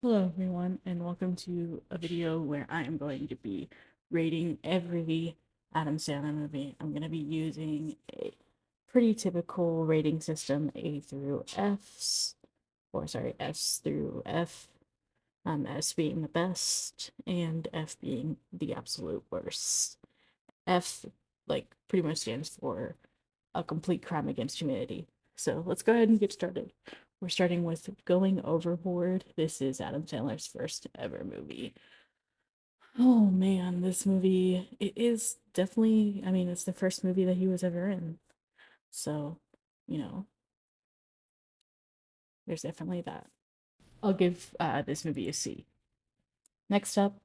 Hello everyone, and welcome to a video where I am going to be rating every Adam Sandler movie. I'm going to be using a pretty typical rating system, A through F's, or sorry, S through F, S being the best, and F being the absolute worst. F, like, pretty much stands for a complete crime against humanity. So let's go ahead and get started. We're starting with Going Overboard. This is Adam Sandler's first ever movie. Oh man, this movie, it is definitely, it's the first movie that he was ever in. So, you know, there's definitely that. I'll give this movie a C. Next up,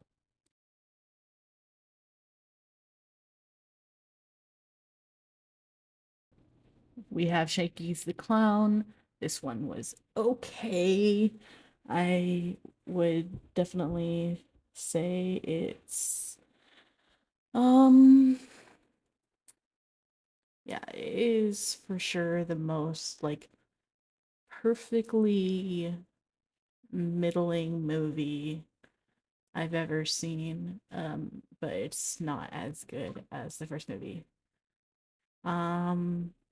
we have Shaky's the Clown. This one was okay. I would definitely say it's um yeah, it is for sure the most like perfectly middling movie I've ever seen. But it's not as good as the first movie.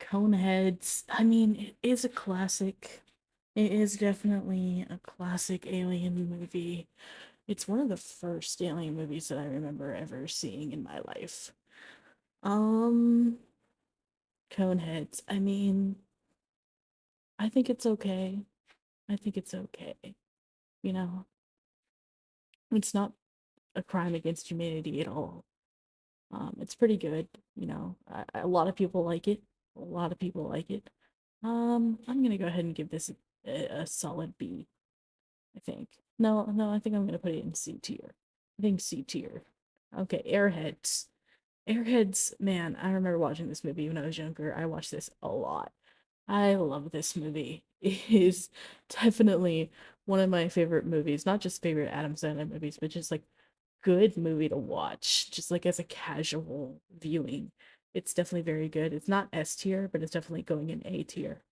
Coneheads, it is a classic. It is definitely a classic alien movie. It's one of the first alien movies that I remember ever seeing in my life. Um, Coneheads. I think it's okay. I think it's okay. You know, it's not a crime against humanity at all. It's pretty good. A lot of people like it. A lot of people like it. I'm gonna go ahead and give this a solid B. I think. No, I think I'm gonna put it in C tier. I think C tier. Okay, Airheads. Airheads, man, I remember watching this movie when I was younger. I watched this a lot. I love this movie. It is definitely one of my favorite movies, not just favorite Adam Sandler movies, but just like good movie to watch, just like as a casual viewing. It's definitely very good. It's not S tier, but it's definitely going in A tier.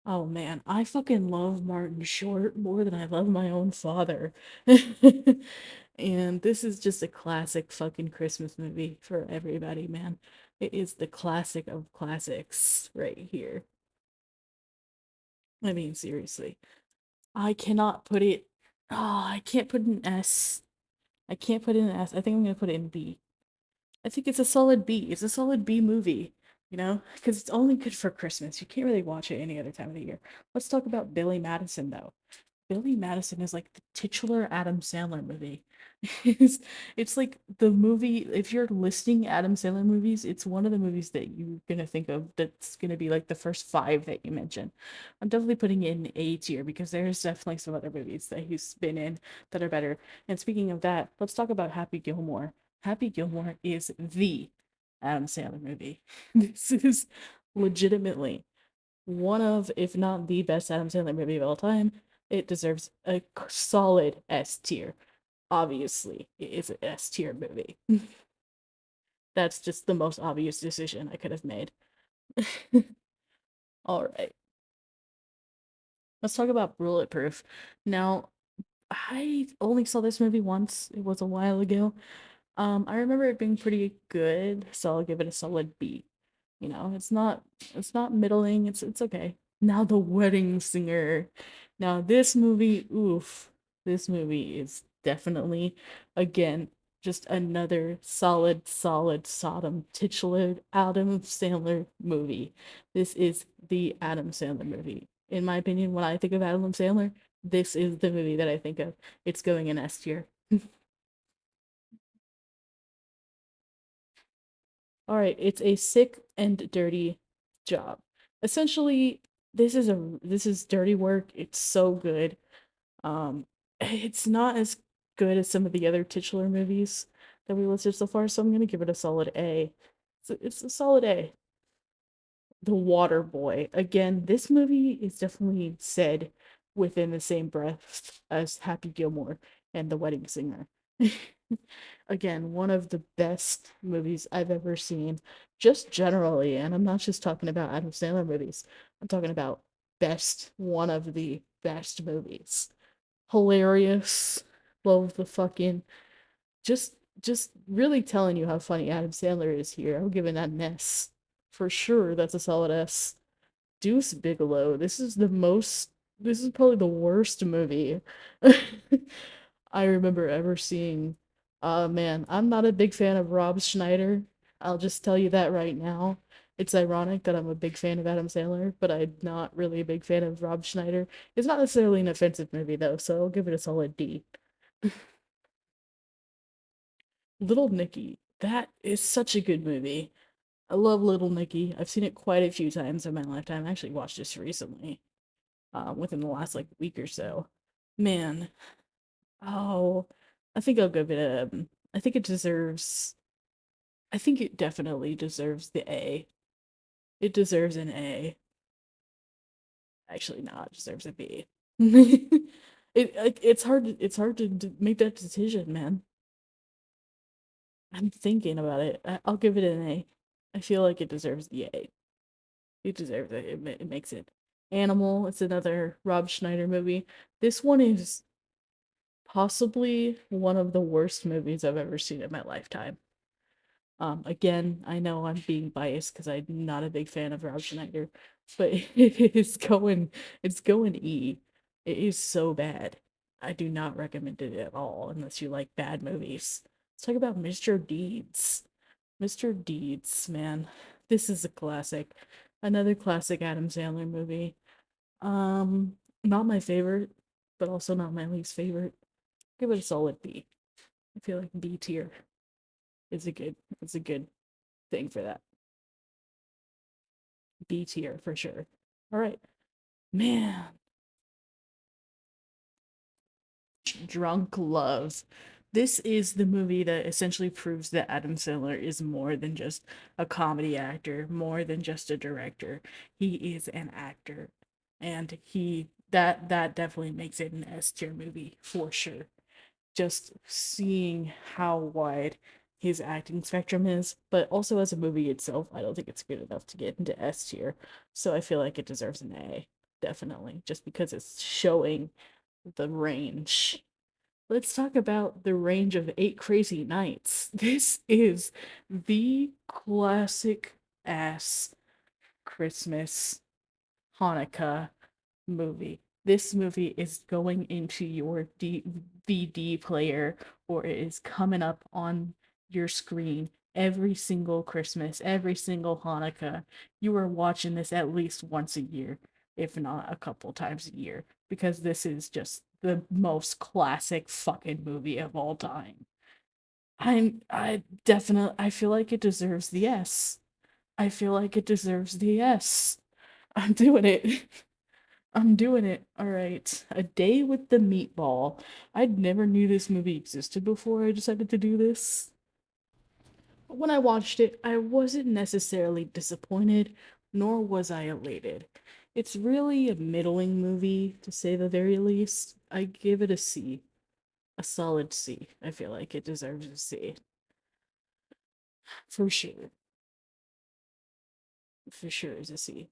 Oh man, I fucking love Martin Short more than I love my own father. And this is just a classic fucking Christmas movie for everybody, man. It is the classic of classics right here. Seriously. I cannot put it. Oh, I can't put an S. I can't put it in S. I think I'm gonna put it in B. I think it's a solid B. It's a solid B movie, because it's only good for Christmas. You can't really watch it any other time of the year. Let's talk about Billy Madison, though. Billy Madison is like the titular Adam Sandler movie. It's, it's like the movie, if you're listing Adam Sandler movies, it's one of the movies that you're gonna think of that's gonna be like the first five that you mention. I'm definitely putting it in A tier because there's definitely some other movies that he's been in that are better. And speaking of that, let's talk about Happy Gilmore. Happy Gilmore is the Adam Sandler movie. This is legitimately one of, if not the best Adam Sandler movie of all time. It deserves a solid S tier. Obviously, it is an S tier movie. That's just the most obvious decision I could have made. All right, let's talk about Bulletproof. Now, I only saw this movie once. It was a while ago. I remember it being pretty good, so I'll give it a solid B. It's not middling, it's okay. Now The Wedding Singer. Now this movie, oof. This movie is definitely again just another solid Sodom titular Adam Sandler movie. This is the Adam Sandler movie. In my opinion, when I think of Adam Sandler, this is the movie that I think of. It's going in S tier. All right, it's a sick and dirty job. Essentially, this is dirty work. It's so good. It's not as good as some of the other titular movies that we listed so far, so I'm gonna give it a solid A. It's a solid A. The Water Boy. Again, this movie is definitely said within the same breath as Happy Gilmore and The Wedding Singer. Again, one of the best movies I've ever seen, just generally, and I'm not just talking about Adam Sandler movies. I'm talking about one of the best movies. hilarious. Love the fucking just just really telling you how funny Adam Sandler is here. I'm giving that an S. For sure, that's a solid S. Deuce Bigelow. This is probably the worst movie I remember ever seeing. Man, I'm not a big fan of Rob Schneider. I'll just tell you that right now. It's ironic that I'm a big fan of Adam Sandler, but I'm not really a big fan of Rob Schneider. It's not necessarily an offensive movie though, so I'll give it a solid D. Little Nicky. That is such a good movie. I love Little Nicky. I've seen it quite a few times in my lifetime. I actually watched this recently, within the last like week or so. Man, oh, I think I'll give it a. I think it deserves. I think it definitely deserves the A. It deserves an A. Actually, no, it deserves a B. It's hard to make that decision, man. I'm thinking about it. I'll give it an A. I feel like it deserves the A. It deserves it. It makes it. Animal. It's another Rob Schneider movie. This one is possibly one of the worst movies I've ever seen in my lifetime. Again, I know I'm being biased because I'm not a big fan of Rob Schneider, but it's going E. It is so bad. I do not recommend it at all unless you like bad movies. Let's talk about Mr. Deeds. Mr. Deeds, man. This is a classic. Another classic Adam Sandler movie. Not my favorite, but also not my least favorite. Give it a solid B. I feel like B tier is a good thing for that. B tier for sure. All right. Man, Drunk Love. This is the movie that essentially proves that Adam Sandler is more than just a comedy actor, more than just a director. He is an actor. And that definitely makes it an S tier movie for sure. Just seeing how wide his acting spectrum is, but also as a movie itself, I don't think it's good enough to get into S tier. So I feel like it deserves an A, definitely, just because it's showing the range. Let's talk about the range of Eight Crazy Nights. This is the classic ass Christmas Hanukkah movie. This movie is going into your DVD player, or it is coming up on your screen every single Christmas, every single Hanukkah. You are watching this at least once a year, if not a couple times a year, because this is just the most classic fucking movie of all time. I definitely I feel like it deserves the S. I feel like it deserves the S. I'm doing it. I'm doing it. All right. A Day with the Meatball. I never knew this movie existed before I decided to do this. When I watched it, I wasn't necessarily disappointed, nor was I elated. It's really a middling movie, to say the very least. I give it a C. A solid C. I feel like it deserves a C. For sure. For sure is a C.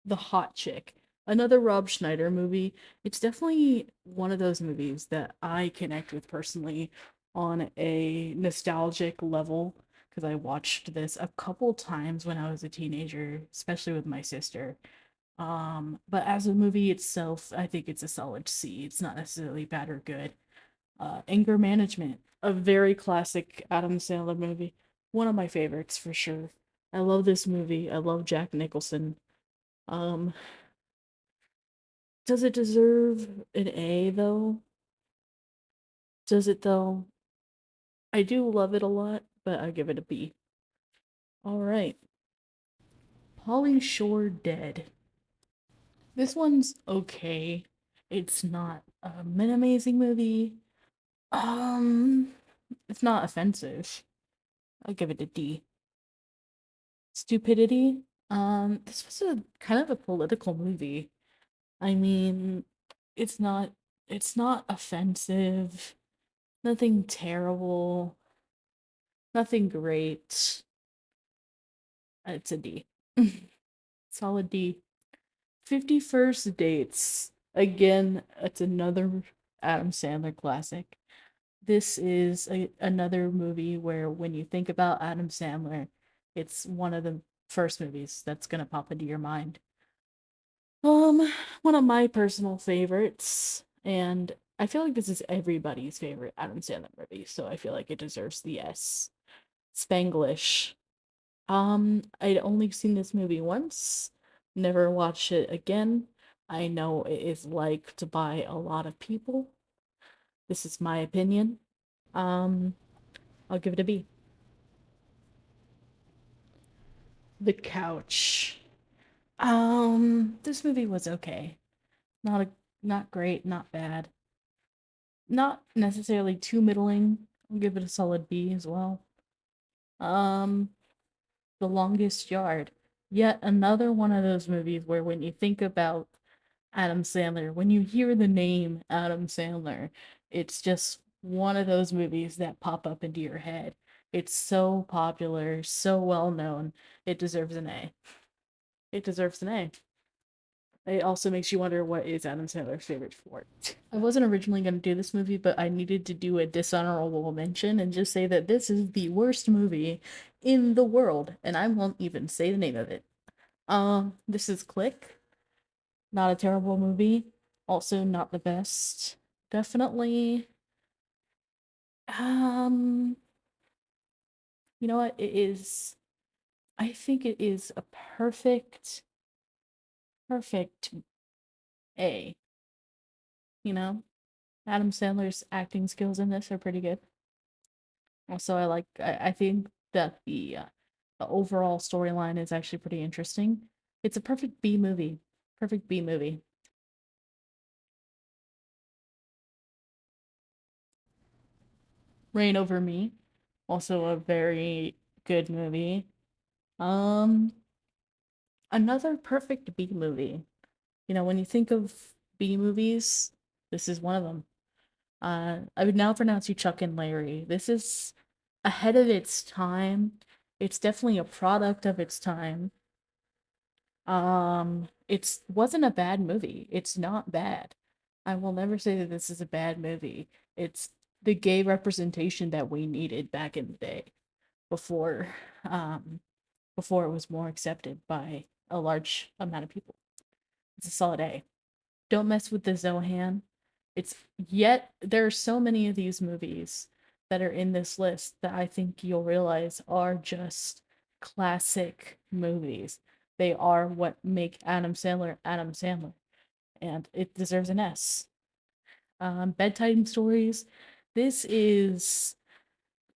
The Hot Chick, another Rob Schneider movie. It's definitely one of those movies that I connect with personally on a nostalgic level because I watched this a couple times when I was a teenager, especially with my sister. But as a movie itself, I think it's a solid C. It's not necessarily bad or good. Anger Management, a very classic Adam Sandler movie. One of my favorites for sure. I love this movie. I love Jack Nicholson. Um, Does it deserve an A though? Does it though? I do love it a lot, but I give it a B. All right. Polly Shore Dead. This one's okay. It's not an amazing movie. Um, it's not offensive. I'll give it a D. Stupidity. This was a kind of a political movie. I mean, it's not it's not offensive. Nothing terrible. Nothing great. It's a D. Solid D. 51st Dates. Again, it's another Adam Sandler classic. This is another movie where when you think about Adam Sandler, it's one of the first movies that's gonna pop into your mind. One of my personal favorites, and I feel like this is everybody's favorite Adam Sandler movie, so I feel like it deserves the S. Spanglish. I'd only seen this movie once, never watched it again. I know it is liked by a lot of people. This is my opinion. Um, I'll give it a B. The Couch. This movie was okay. Not great, not bad. Not necessarily too middling. I'll give it a solid B as well. Um, The Longest Yard. Yet another one of those movies where when you think about Adam Sandler, when you hear the name Adam Sandler, it's just one of those movies that pop up into your head. It's so popular, so well known. It deserves an A. It deserves an A. It also makes you wonder what is Adam Sandler's favorite sport. I wasn't originally going to do this movie, but I needed to do a dishonorable mention and just say that this is the worst movie in the world, and I won't even say the name of it. This is Click. Not a terrible movie. Also not the best. Definitely. Um, you know what? It is. I think it is a perfect A. You know, Adam Sandler's acting skills in this are pretty good. Also, I think that the overall storyline is actually pretty interesting. It's a perfect B movie. Perfect B movie. Reign Over Me, also a very good movie. Um, Another perfect B movie. You know, when you think of B movies, this is one of them. I would now pronounce you Chuck and Larry. This is ahead of its time. It's definitely a product of its time. It's wasn't a bad movie. It's not bad. I will never say that this is a bad movie. It's the gay representation that we needed back in the day before um before it was more accepted by a large amount of people. It's a solid A. Don't mess with the Zohan. It's yet there are so many of these movies that are in this list that I think you'll realize are just classic movies. They are what make Adam Sandler Adam Sandler, and it deserves an S. Bedtime Stories. This is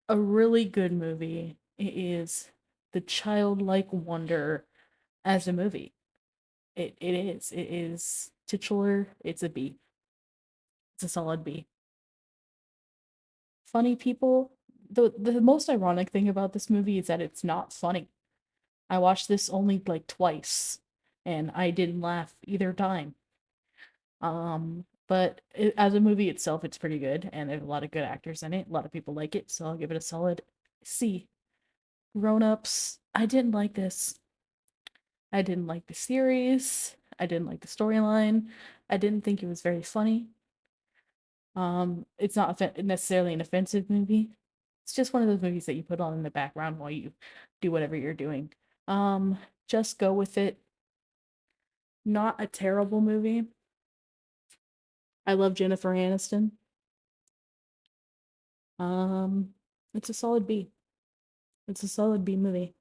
a really good movie. It is the childlike wonder as a movie. It is. It is titular. It's a B. It's a solid B. Funny people. The most ironic thing about this movie is that it's not funny. I watched this only like twice, and I didn't laugh either time. But as a movie itself, it's pretty good, and there's a lot of good actors in it. A lot of people like it, so I'll give it a solid C. Grown Ups. I didn't like this. I didn't like the series. I didn't like the storyline. I didn't think it was very funny. It's not necessarily an offensive movie. It's just one of those movies that you put on in the background while you do whatever you're doing. Um, just go with it. Not a terrible movie. I love Jennifer Aniston. Um, it's a solid B. It's a solid B movie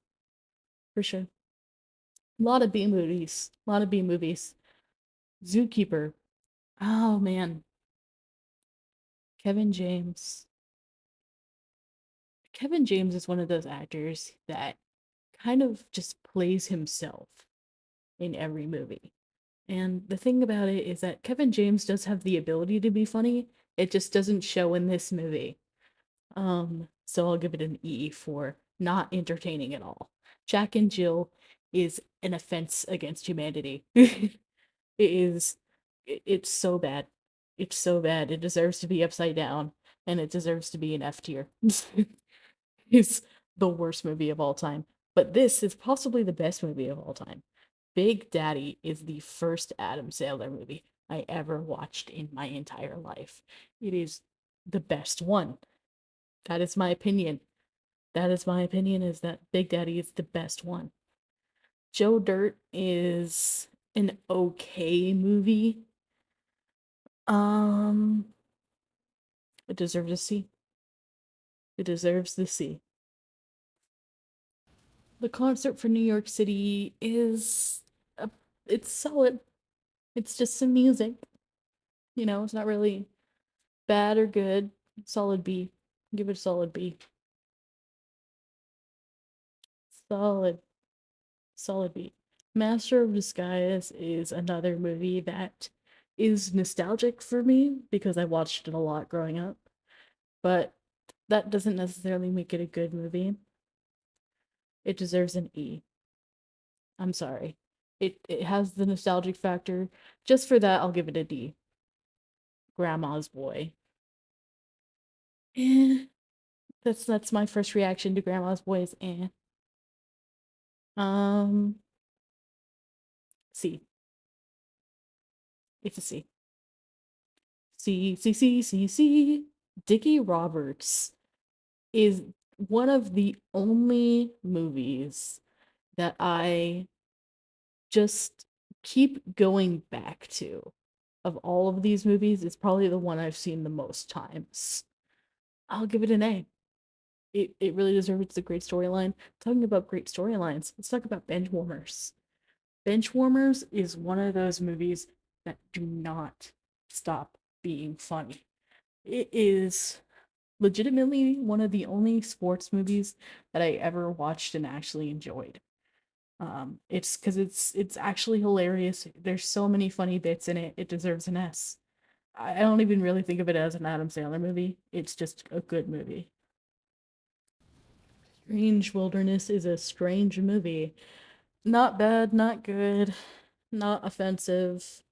for sure. A lot of B movies. A lot of B movies. Zookeeper. Oh man, Kevin James. Kevin James is one of those actors that kind of just plays himself in every movie. And the thing about it is that Kevin James does have the ability to be funny. It just doesn't show in this movie. So I'll give it an E for not entertaining at all. Jack and Jill is an offense against humanity. It is it's so bad. It's so bad. It deserves to be upside down and it deserves to be an F tier. It's the worst movie of all time. But this is possibly the best movie of all time. Big Daddy is the first Adam Sandler movie I ever watched in my entire life. It is the best one. That is my opinion. That is my opinion, is that Big Daddy is the best one. Joe Dirt is an okay movie. Um, it deserves a C. It deserves the C. The concert for New York City is a, it's solid. It's just some music. It's not really bad or good. Solid B. Give it a solid B. Solid, solid B. Master of Disguise is another movie that is nostalgic for me because I watched it a lot growing up, but that doesn't necessarily make it a good movie. It deserves an E. I'm sorry. It has the nostalgic factor. Just for that, I'll give it a D. Grandma's Boy. Eh, that's my first reaction to Grandma's Boy is eh. Um, C. It's a C. C C C C C. Dickie Roberts is one of the only movies that I just keep going back to. Of all of these movies, it's probably the one I've seen the most times. I'll give it an A. It really deserves a great storyline. Talking about great storylines, let's talk about Benchwarmers. Benchwarmers is one of those movies that do not stop being funny. It is legitimately one of the only sports movies that I ever watched and actually enjoyed. It's because it's actually hilarious. There's so many funny bits in it. It deserves an S. I don't even really think of it as an Adam Sandler movie. It's just a good movie. Strange Wilderness is a strange movie. Not bad, not good, not offensive.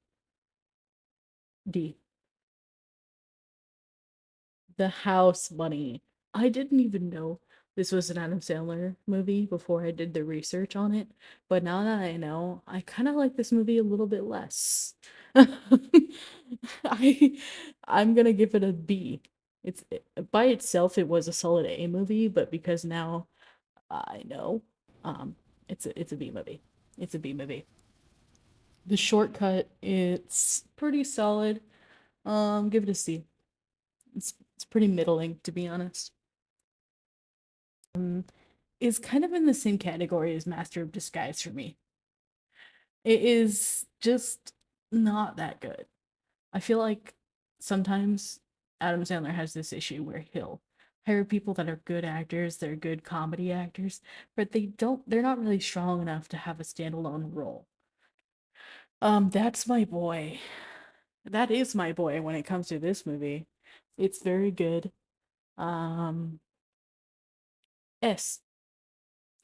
D. The House Bunny. I didn't even know this was an Adam Sandler movie before I did the research on it, but now that I know, I kind of like this movie a little bit less. I I'm gonna give it a B. By itself it was a solid A movie, but because now I know, um, it's a B movie. It's a B movie. The Shortcut, it's pretty solid. Give it a C. It's pretty middling, to be honest. Is kind of in the same category as Master of Disguise for me. It is just not that good. I feel like sometimes Adam Sandler has this issue where he'll hire people that are good actors, they're good comedy actors, but they're not really strong enough to have a standalone role. That's my boy. That is my boy when it comes to this movie. It's very good. Um, S.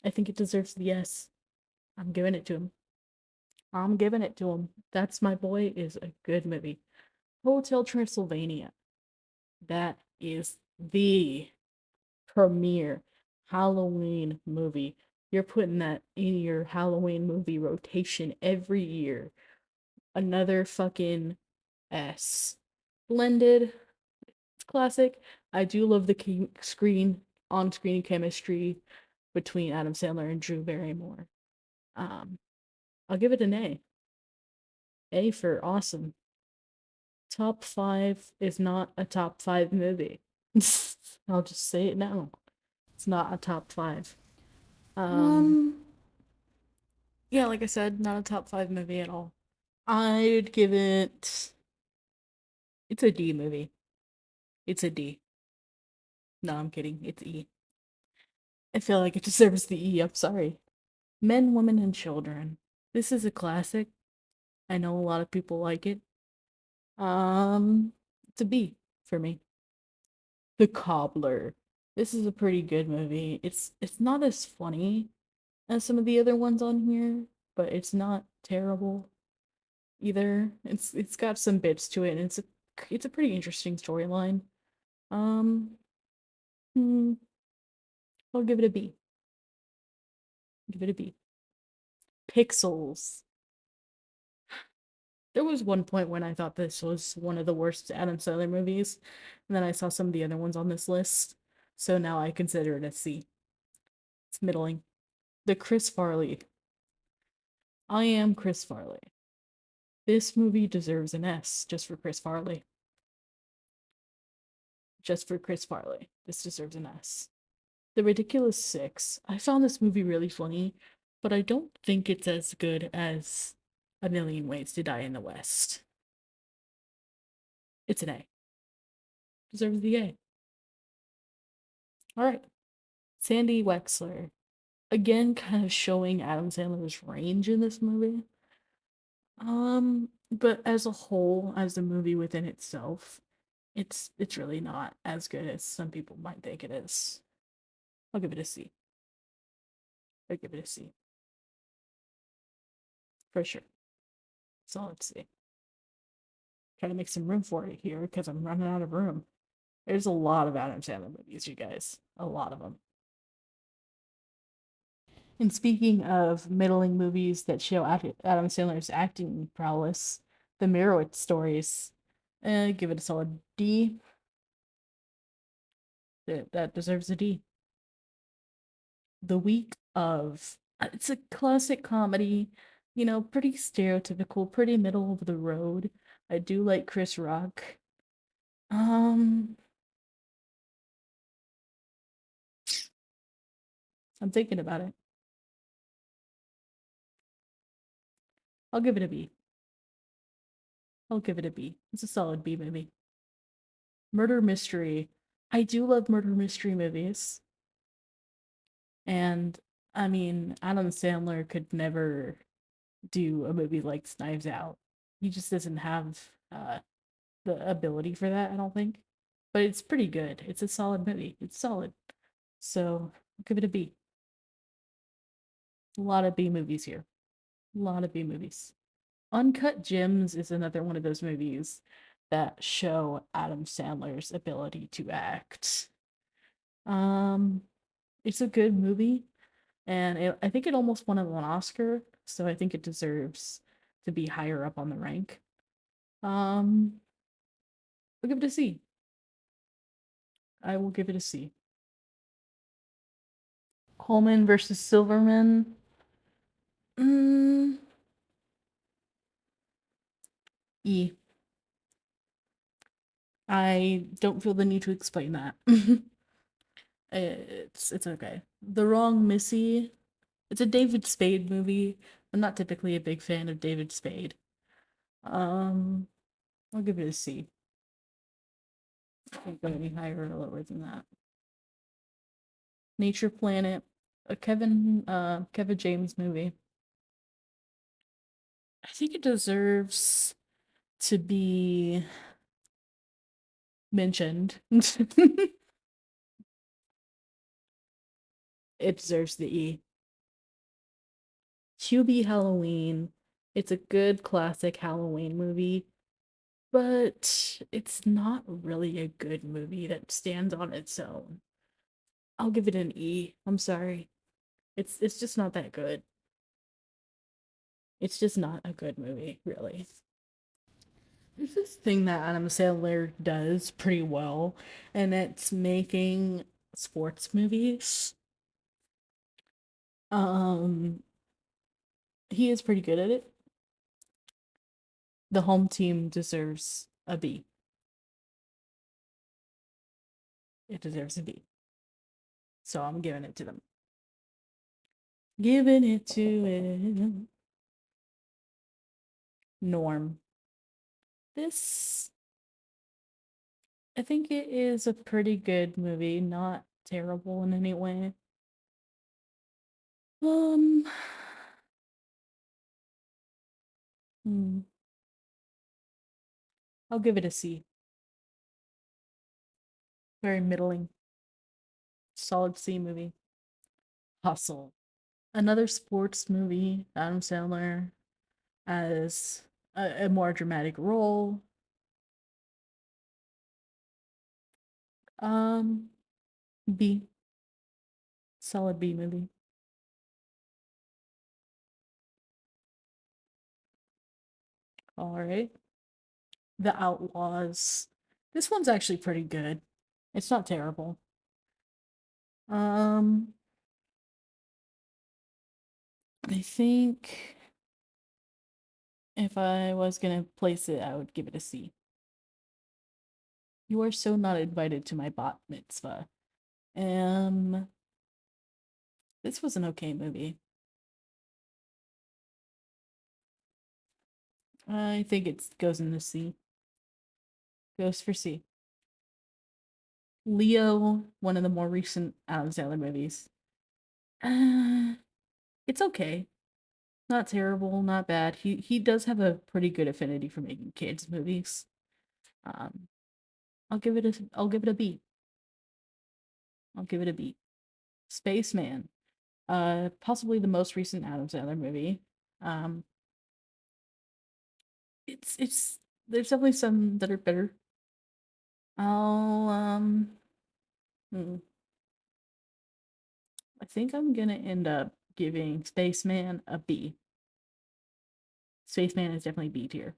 I think it deserves the S. I'm giving it to him. I'm giving it to him. That's My Boy is a good movie. Hotel Transylvania. That is the premier Halloween movie. You're putting that in your Halloween movie rotation every year. Another fucking S. Blended. It's classic. I do love the on-screen chemistry between Adam Sandler and Drew Barrymore. Um, I'll give it an A. A for awesome. Top five is not a top five movie. I'll just say it now. It's not a top five. Um, yeah, like I said, not a top five movie at all. I'd give it. It's a D movie. It's a D. No, I'm kidding. It's E. I feel like it deserves the E. I'm sorry. Men, Women, and Children. This is a classic. I know a lot of people like it. It's a B for me. The Cobbler. This is a pretty good movie. It's not as funny as some of the other ones on here, but it's not terrible either. It's got some bits to it, and it's a pretty interesting storyline. Um, hmm, I'll give it a B. Give it a B. Pixels. There was one point when I thought this was one of the worst Adam Sandler movies, and then I saw some of the other ones on this list, so now I consider it a C. It's middling. The Chris Farley. I am Chris Farley. This movie deserves an S just for Chris Farley. Just for Chris Farley. This deserves an S. The Ridiculous Six. I found this movie really funny, but I don't think it's as good as A Million Ways to Die in the West. It's an A. Deserves the A. All right. Sandy Wexler. Again, kind of showing Adam Sandler's range in this movie. But as a whole, as a movie within itself, it's really not as good as some people might think it is. I'll give it a C. I'll give it a C. For sure. Solid C. Try to make some room for it here because I'm running out of room. There's a lot of Adam Sandler movies, you guys. A lot of them. And speaking of middling movies that show Adam Sandler's acting prowess, the Mirror stories, give it a solid D. That deserves a D. The Week of. It's a classic comedy, pretty stereotypical, pretty middle of the road. I do like Chris Rock. Um, I'm thinking about it. I'll give it a B. I'll give it a B. It's a solid B movie. Murder mystery. I do love murder mystery movies. And I mean, Adam Sandler could never do a movie like Knives Out. He just doesn't have the ability for that, I don't think. But it's pretty good. It's a solid movie. It's solid. So I'll give it a B. A lot of B movies here. A lot of B movies. Uncut Gems is another one of those movies that show Adam Sandler's ability to act. Um, it's a good movie, and I think it almost won an Oscar, so I think it deserves to be higher up on the rank. Um, I'll give it a C. I will give it a C. Coleman versus Silverman. Mm, E. I don't feel the need to explain that. It's okay. The Wrong Missy. It's a David Spade movie. I'm not typically a big fan of David Spade. Um, I'll give it a C. I can't go any higher or lower than that. Nature Planet, a Kevin James movie. I think it deserves to be mentioned. It deserves the E. Hubie Halloween. It's a good classic Halloween movie, but it's not really a good movie that stands on its own. I'll give it an E. I'm sorry. It's just not that good. It's just not a good movie, really. There's this thing that Adam Sandler does pretty well, and it's making sports movies. Um, he is pretty good at it. The home team deserves a B. It deserves a B. So I'm giving it to them. Giving it to it. Norm. This, I think it is a pretty good movie, not terrible in any way. Um, hmm, I'll give it a C. Very middling. Solid C movie. Hustle. Another sports movie. Adam Sandler as a more dramatic role. Um, B. Solid B movie. All right. The Outlaws. This one's actually pretty good. It's not terrible. Um, I think if I was gonna place it, I would give it a C. You are so not invited to my bat mitzvah. Um, this was an okay movie. I think it goes in the C. Goes for C. Leo, one of the more recent Adam Sandler movies. Uh, it's okay. Not terrible, not bad. He does have a pretty good affinity for making kids movies. Um, I'll give it a B. I'll give it a B. Spaceman. Possibly the most recent Adam Sandler movie. Um, it's there's definitely some that are better. I'll hmm, I think I'm gonna end up giving Spaceman a B. Spaceman is definitely B tier.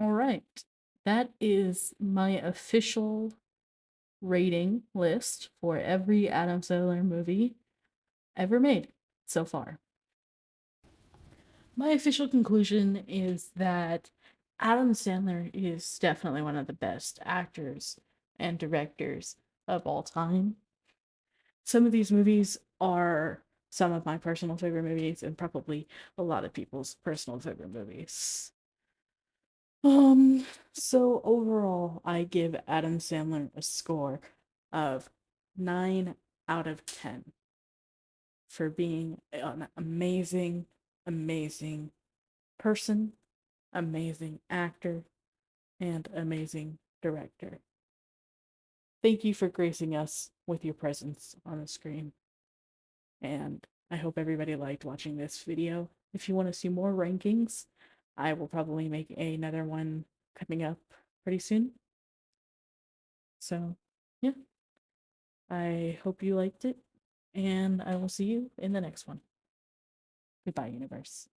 All right. That is my official rating list for every Adam Sandler movie ever made so far. My official conclusion is that Adam Sandler is definitely one of the best actors and directors of all time. Some of these movies are some of my personal favorite movies and probably a lot of people's personal favorite movies. So overall, I give Adam Sandler a score of 9 out of 10 for being an amazing, amazing person, amazing actor, and amazing director. Thank you for gracing us with your presence on the screen. And I hope everybody liked watching this video. If you want to see more rankings, I will probably make another one coming up pretty soon. So, yeah, I hope you liked it, and I will see you in the next one. Goodbye, universe.